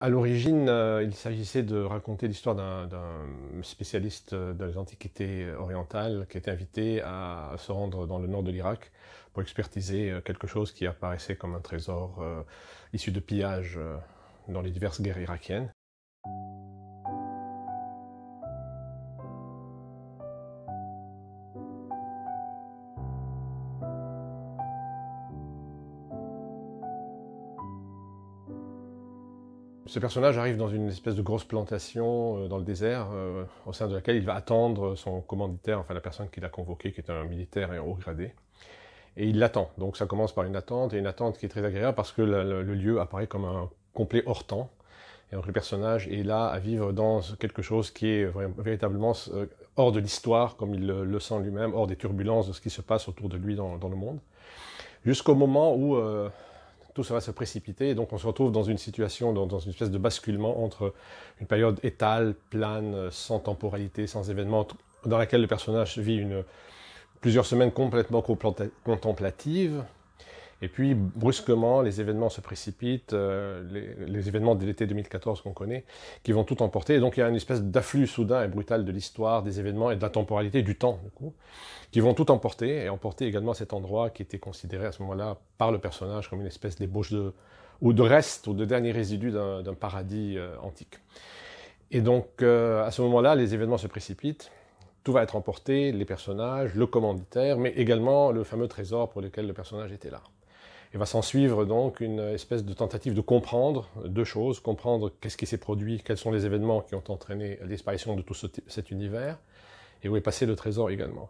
À l'origine, il s'agissait de raconter l'histoire d'un spécialiste des antiquités orientales qui était invité à se rendre dans le nord de l'Irak pour expertiser quelque chose qui apparaissait comme un trésor issu de pillages dans les diverses guerres irakiennes. Ce personnage arrive dans une espèce de grosse plantation dans le désert, au sein de laquelle il va attendre son commanditaire, enfin la personne qui l'a convoqué, qui est un militaire et un haut gradé. Et il l'attend. Donc ça commence par une attente, et une attente qui est très agréable parce que le lieu apparaît comme un complet hors temps. Et donc le personnage est là à vivre dans quelque chose qui est véritablement hors de l'histoire, comme il le sent lui-même, hors des turbulences de ce qui se passe autour de lui dans le monde. Jusqu'au moment où tout ça va se précipiter, et donc on se retrouve dans une situation, dans une espèce de basculement entre une période étale, plane, sans temporalité, sans événement, dans laquelle le personnage vit plusieurs semaines complètement contemplatives, et puis brusquement les événements se précipitent, les événements de l'été 2014 qu'on connaît, qui vont tout emporter, et donc il y a une espèce d'afflux soudain et brutal de l'histoire, des événements et de la temporalité, du temps, du coup, qui vont tout emporter, et emporter également cet endroit qui était considéré à ce moment-là par le personnage comme une espèce d'ébauche ou de reste, ou de dernier résidu d'un paradis antique. Et donc à ce moment-là, les événements se précipitent, tout va être emporté, les personnages, le commanditaire, mais également le fameux trésor pour lequel le personnage était là. Il va s'en suivre donc une espèce de tentative de comprendre deux choses, comprendre qu'est-ce qui s'est produit, quels sont les événements qui ont entraîné la disparition de tout cet univers, et où est passé le trésor également.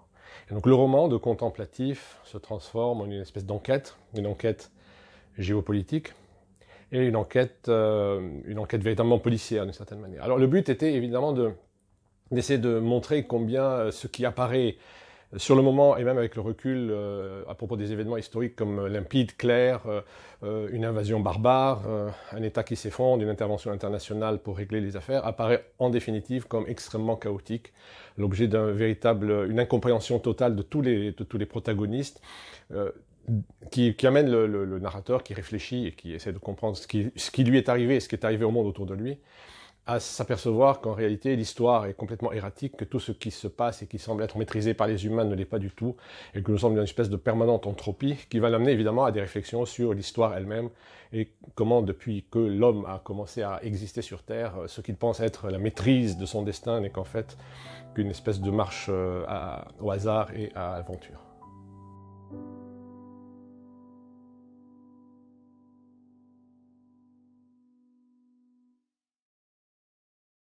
Et donc le roman de contemplatif se transforme en une espèce d'enquête, une enquête géopolitique, et une enquête véritablement policière d'une certaine manière. Alors le but était évidemment d'essayer de montrer combien ce qui apparaît sur le moment, et même avec le recul à propos des événements historiques comme limpide, clair, une invasion barbare, un État qui s'effondre, une intervention internationale pour régler les affaires, apparaît en définitive comme extrêmement chaotique, l'objet d'une incompréhension totale de tous les protagonistes, qui amène le narrateur, qui réfléchit et qui essaie de comprendre ce qui lui est arrivé et ce qui est arrivé au monde autour de lui, à s'apercevoir qu'en réalité l'histoire est complètement erratique, que tout ce qui se passe et qui semble être maîtrisé par les humains ne l'est pas du tout, et que nous sommes dans une espèce de permanente entropie qui va l'amener évidemment à des réflexions sur l'histoire elle-même et comment depuis que l'homme a commencé à exister sur Terre, ce qu'il pense être la maîtrise de son destin n'est qu'en fait qu'une espèce de marche au hasard et à l'aventure.